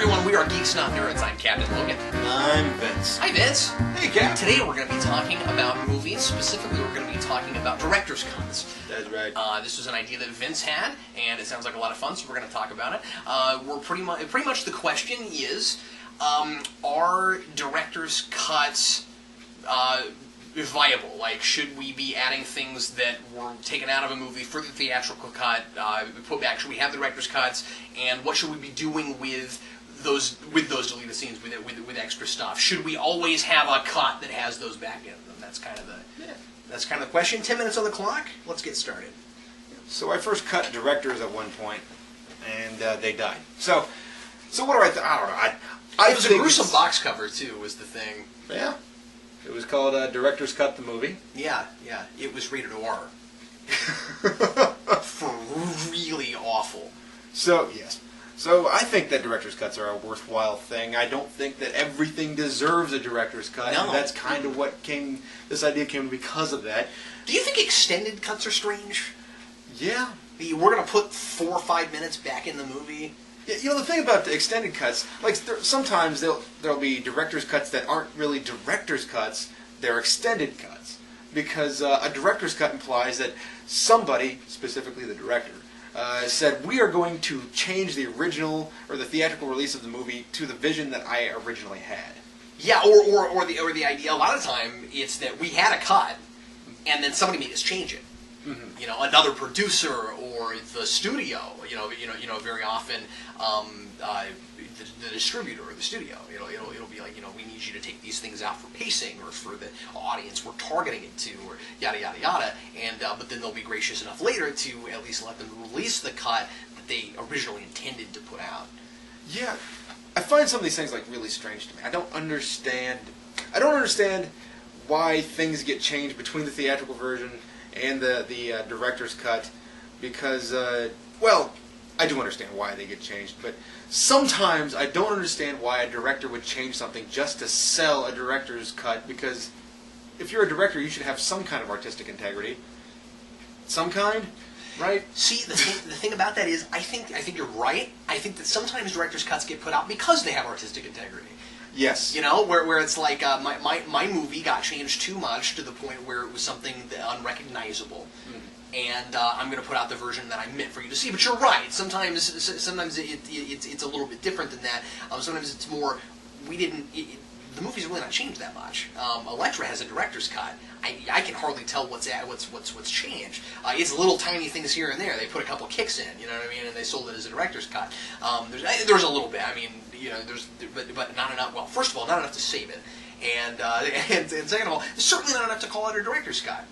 everyone, we are Geeks Not Nerds. I'm Captain Logan. I'm Vince. Hi, Vince. Hey, Cap. Today we're going to be talking about movies. Specifically, we're going to be talking about director's cuts. That's right. This was an idea that Vince had, and it sounds like a lot of fun, so we're going to talk about it. We're pretty much the question is, are director's cuts viable? Like, should we be adding things that were taken out of a movie for the theatrical cut, put back? Should we have the director's cuts? And what should we be doing with those deleted scenes, with extra stuff? Should we always have a cut that has those back in them? That's kind of the question. 10 minutes on the clock. Let's get started. So I first cut directors at one point, and they died. So what do I think? I don't know. It was a gruesome box cover too. Was the thing? Yeah. It was called Director's Cut the Movie. Yeah. It was rated R. For really awful. So, yes. So I think that director's cuts are a worthwhile thing. I don't think that everything deserves a director's cut. No. And that's kind of what this idea came because of that. Do you think extended cuts are strange? Yeah. We're going to put 4 or 5 minutes back in the movie? Yeah, you know, the thing about the extended cuts, like sometimes there'll be director's cuts that aren't really director's cuts, they're extended cuts. Because a director's cut implies that somebody, specifically the director, said, we are going to change the original or the theatrical release of the movie to the vision that I originally had. Yeah, or the idea, a lot of time, it's that we had a cut, and then somebody made us change it. Mm-hmm. You know, another producer or the studio. You know, very often the distributor or the studio. It'll be like, we need you to take these things out for pacing or for the audience we're targeting it to, or yada yada yada. And but then they'll be gracious enough later to at least let them release the cut that they originally intended to put out. Yeah, I find some of these things like really strange to me. I don't understand why things get changed between the theatrical version and the director's cut, because, well, I do understand why they get changed, but sometimes I don't understand why a director would change something just to sell a director's cut, because if you're a director, you should have some kind of artistic integrity. Some kind, right? See, the thing about that is, I think you're right. I think that sometimes director's cuts get put out because they have artistic integrity. Yes. You know, where it's like my movie got changed too much to the point where it was something unrecognizable, and I'm going to put out the version that I meant for you to see. But you're right. Sometimes it's a little bit different than that. Sometimes it's more the movie's really not changed that much. Elektra has a director's cut. I can hardly tell what's changed. It's little tiny things here and there. They put a couple kicks in, you know what I mean, and they sold it as a director's cut. There's a little bit. I mean, but not enough. Well, first of all, not enough to save it, and second of all, certainly not enough to call it a director's cut.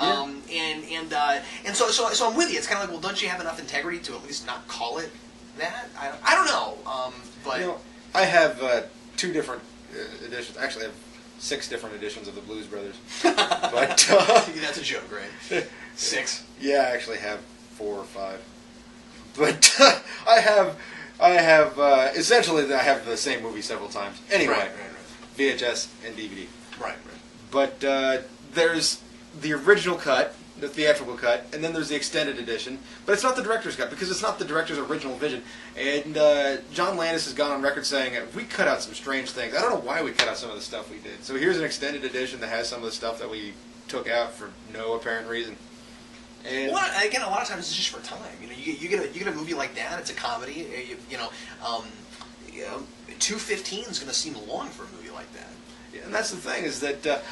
Yeah. And so I'm with you. It's kind of like, well, don't you have enough integrity to at least not call it that? I don't know. But I have 2 different editions. Actually, I have 6 different editions of the Blues Brothers. But that's a joke, right? 6. Yeah, I actually have 4 or 5. But I have essentially I have the same movie several times. Anyway, right. VHS and DVD. Right. But there's the original cut, the theatrical cut, and then there's the extended edition. But it's not the director's cut, because it's not the director's original vision. And John Landis has gone on record saying, we cut out some strange things. I don't know why we cut out some of the stuff we did. So here's an extended edition that has some of the stuff that we took out for no apparent reason. And well, again, a lot of times it's just for time. You get a movie like that. It's a comedy. 2:15 is going to seem long for a movie like that. Yeah, and that's the thing, is that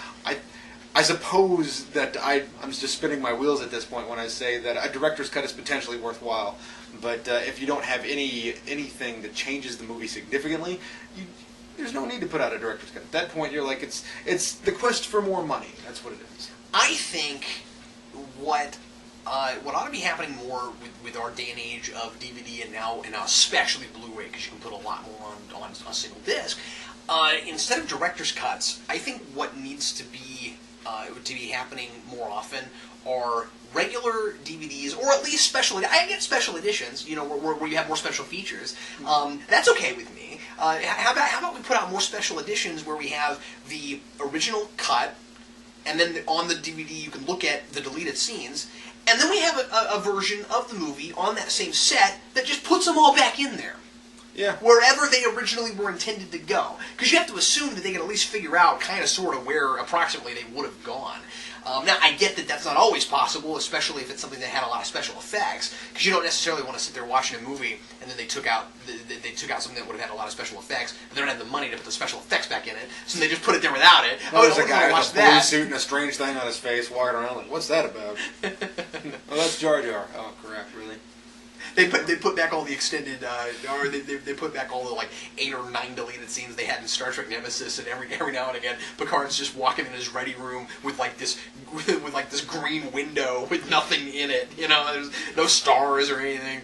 I suppose that I'm just spinning my wheels at this point when I say that a director's cut is potentially worthwhile. But if you don't have anything that changes the movie significantly, there's no need to put out a director's cut. At that point, you're like, it's the quest for more money. That's what it is. I think what ought to be happening more with our day and age of DVD and now especially Blu-ray, because you can put a lot more on a single disc. Instead of director's cuts, I think what needs to be happening more often are regular DVDs, or at least I get special editions, where you have more special features. That's okay with me. How about we put out more special editions where we have the original cut, and then on the DVD you can look at the deleted scenes, And then we have a version of the movie on that same set that just puts them all back in there. Yeah. Wherever they originally were intended to go. Because you have to assume that they can at least figure out kind of sort of where approximately they would have gone. Now, I get that that's not always possible, especially if it's something that had a lot of special effects, because you don't necessarily want to sit there watching a movie and then they took out something that would have had a lot of special effects, and they don't have the money to put the special effects back in it, so they just put it there without it. Well, there's a guy watch with a blue suit and a strange thing on his face walking around like, what's that about? Oh, that's Jar Jar. Oh, crap, really? They put back all the extended, or they put back all the like 8 or 9 deleted scenes they had in Star Trek Nemesis, and every now and again Picard's just walking in his ready room with this green window with nothing in it. You know, there's no stars or anything.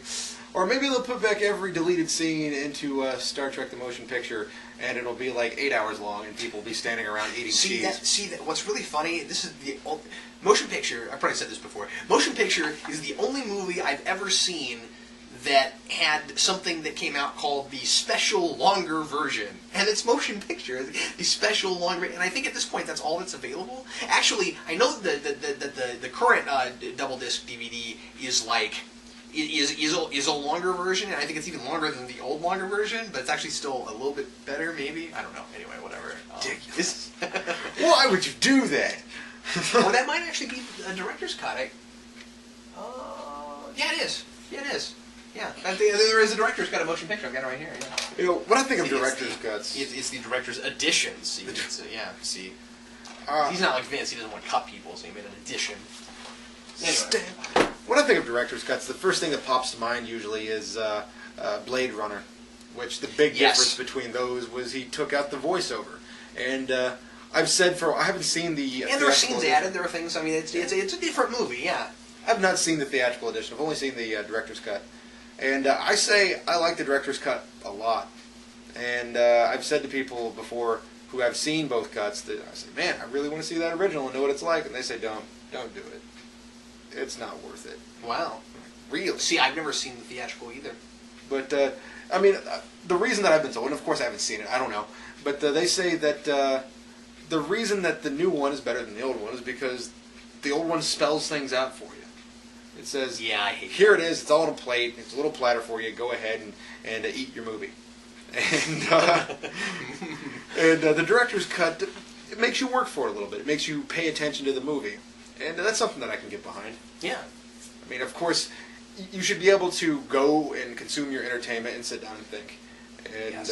Or maybe they'll put back every deleted scene into Star Trek the Motion Picture, and it'll be like 8 hours long, and people will be standing around eating cheese. See that? What's really funny? This is the Motion Picture. I've probably said this before. Motion Picture is the only movie I've ever seen that had something that came out called the special longer version, and it's Motion Picture, the special longer, and I think at this point that's all that's available. Actually, I know that the current double disc DVD is a longer version, and I think it's even longer than the old longer version, but it's actually still a little bit better, maybe. I don't know. Anyway, whatever. Ridiculous. Why would you do that? Well, that might actually be a director's cut. Yeah, it is. Yeah, it is. Yeah, there is a director's cut of Motion Picture. I've got it right here. Yeah. You know, when I think of director's cuts, it's the director's edition. See, see. He's not like Vince. He doesn't want to cut people, so he made an edition. Anyway. When I think of director's cuts, the first thing that pops to mind usually is Blade Runner, which the big difference between those was he took out the voiceover. And I've said I haven't seen the and there are scenes added. There are things. I mean, it's a different movie. Yeah. I've not seen the theatrical edition. I've only seen the director's cut. And I say I like the director's cut a lot. And I've said to people before who have seen both cuts that I say, man, I really want to see that original and know what it's like. And they say, don't do it. It's not worth it. Wow. Really? See, I've never seen the theatrical either. But, I mean, the reason that I've been told, and of course I haven't seen it, I don't know, but they say that the reason that the new one is better than the old one is because the old one spells things out for you. It says, yeah, I hate here it is, it's all on a plate, it's a little platter for you, go ahead and eat your movie. And the director's cut, it makes you work for it a little bit. It makes you pay attention to the movie. And that's something that I can get behind. Yeah. I mean, of course, you should be able to go and consume your entertainment and sit down and think. And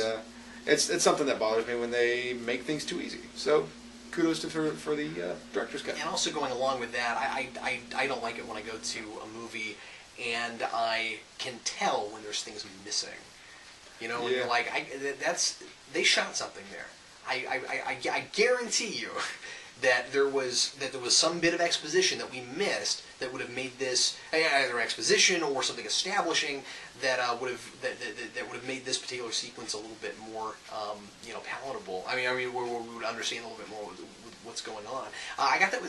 it's something that bothers me when they make things too easy. So kudos for the director's cut. And also going along with that, I don't like it when I go to a movie and I can tell when there's things missing. You know, when you're like, they shot something there. I guarantee you that there was some bit of exposition that we missed that would have made this either exposition or something establishing that would have made this particular sequence a little bit more palatable. I mean, where we would understand a little bit more what's going on. I got that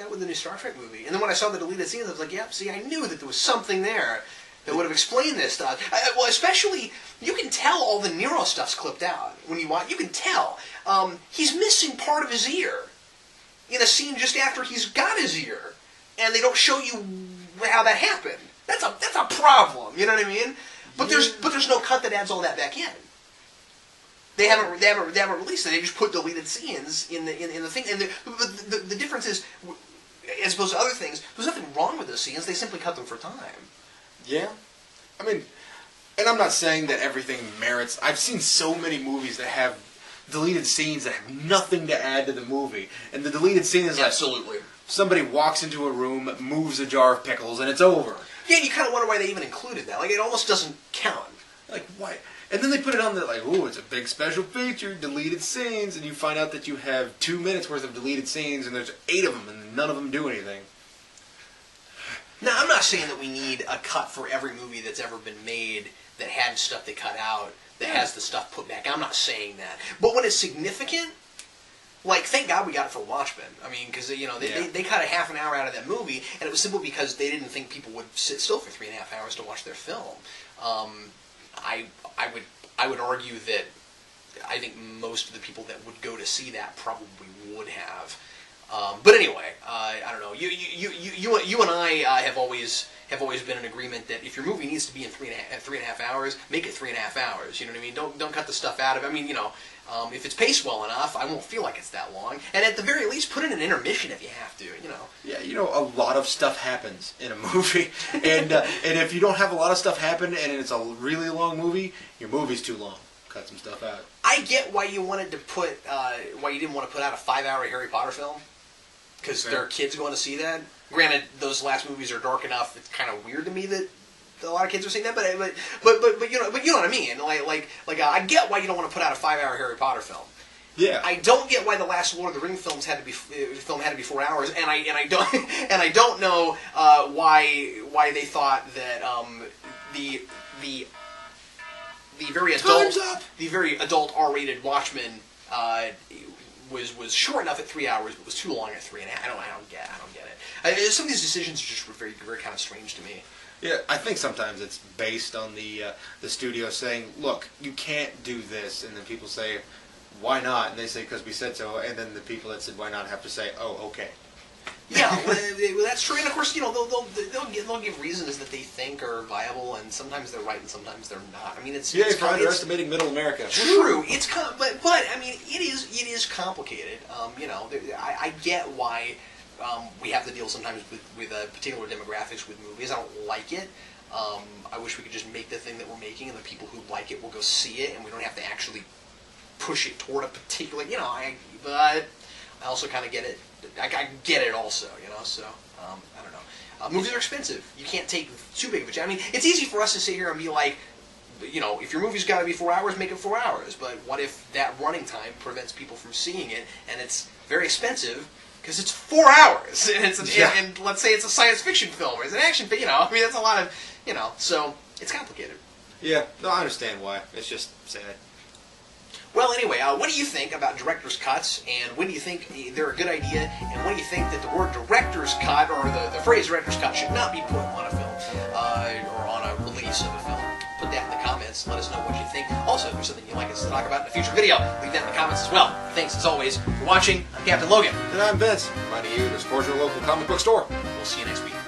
with the new Star Trek movie, and then when I saw the deleted scenes, I was like, "Yep, see, I knew that there was something there that would have explained this stuff." Well, especially you can tell all the Nero stuff's clipped out when you watch. You can tell he's missing part of his ear in a scene just after he's got his ear, and they don't show you how that happened. That's a problem. You know what I mean? But there's no cut that adds all that back in. They haven't released it. They just put deleted scenes in the thing. And the difference is, as opposed to other things, there's nothing wrong with those scenes. They simply cut them for time. Yeah, I mean, and I'm not saying that everything merits. I've seen so many movies that have deleted scenes that have nothing to add to the movie, and the deleted scene is absolutely. Somebody walks into a room, moves a jar of pickles, and it's over. Yeah, and you kind of wonder why they even included that. Like, it almost doesn't count. Like, why? And then they put it on there like, ooh, it's a big special feature, deleted scenes, and you find out that you have 2 minutes worth of deleted scenes, and there's 8 of them, and none of them do anything. Now, I'm not saying that we need a cut for every movie that's ever been made that had stuff they cut out, that has the stuff put back. I'm not saying that. But when it's significant, like, thank God we got it for Watchmen. I mean, because, they cut a half an hour out of that movie, and it was simply because they didn't think people would sit still for 3.5 hours to watch their film. I would argue that I think most of the people that would go to see that probably would have. But anyway, I don't know. You and I have always been in agreement that if your movie needs to be in 3.5 hours, make it 3.5 hours. You know what I mean? Don't cut the stuff out of it. I mean, if it's paced well enough, I won't feel like it's that long. And at the very least, put in an intermission if you have to. Yeah, a lot of stuff happens in a movie, and if you don't have a lot of stuff happen and it's a really long movie, your movie's too long. Cut some stuff out. I get why you wanted to why you didn't want to put out a 5-hour Harry Potter film, because there are kids going to see that. Granted, those last movies are dark enough. It's kind of weird to me that a lot of kids are seeing that, but you know what I mean. I get why you don't want to put out a 5-hour Harry Potter film. Yeah. I don't get why the last Lord of the Rings film had to be 4 hours, and I don't know why they thought that the very adult R-rated Watchmen was short enough at 3 hours, but was too long at 3.5. I don't get it. Some of these decisions are just very kind of strange to me. Yeah, I think sometimes it's based on the studio saying, "Look, you can't do this," and then people say, "Why not?" And they say, "Because we said so." And then the people that said, "Why not?" have to say, "Oh, okay." Yeah, well, that's true. And of course, they'll give reasons that they think are viable, and sometimes they're right and sometimes they're not. I mean, it's underestimating Middle America. True. It's but I mean, it is complicated. I get why we have to deal sometimes with particular demographics with movies. I don't like it. I wish we could just make the thing that we're making, and the people who like it will go see it, and we don't have to actually push it toward a particular. But I also kind of get it. I get it also, so I don't know. Movies are expensive. You can't take too big of a chance. I mean, it's easy for us to sit here and be like, if your movie's got to be 4 hours, make it 4 hours. But what if that running time prevents people from seeing it, and it's very expensive because it's 4 hours, and and let's say it's a science fiction film or it's an action film, I mean, that's a lot of, so it's complicated. Yeah, no, I understand why. It's just sad. Well, anyway, what do you think about director's cuts, and when do you think they're a good idea, and when do you think that the word director's cut, or the phrase director's cut, should not be put on a film, or on a release of a film? Put that in the comments. Let us know what you think. Also, if there's something you'd like us to talk about in a future video, leave that in the comments as well. Thanks, as always, for watching. I'm Captain Logan. And I'm Vince. Reminding you to support your local comic book store. We'll see you next week.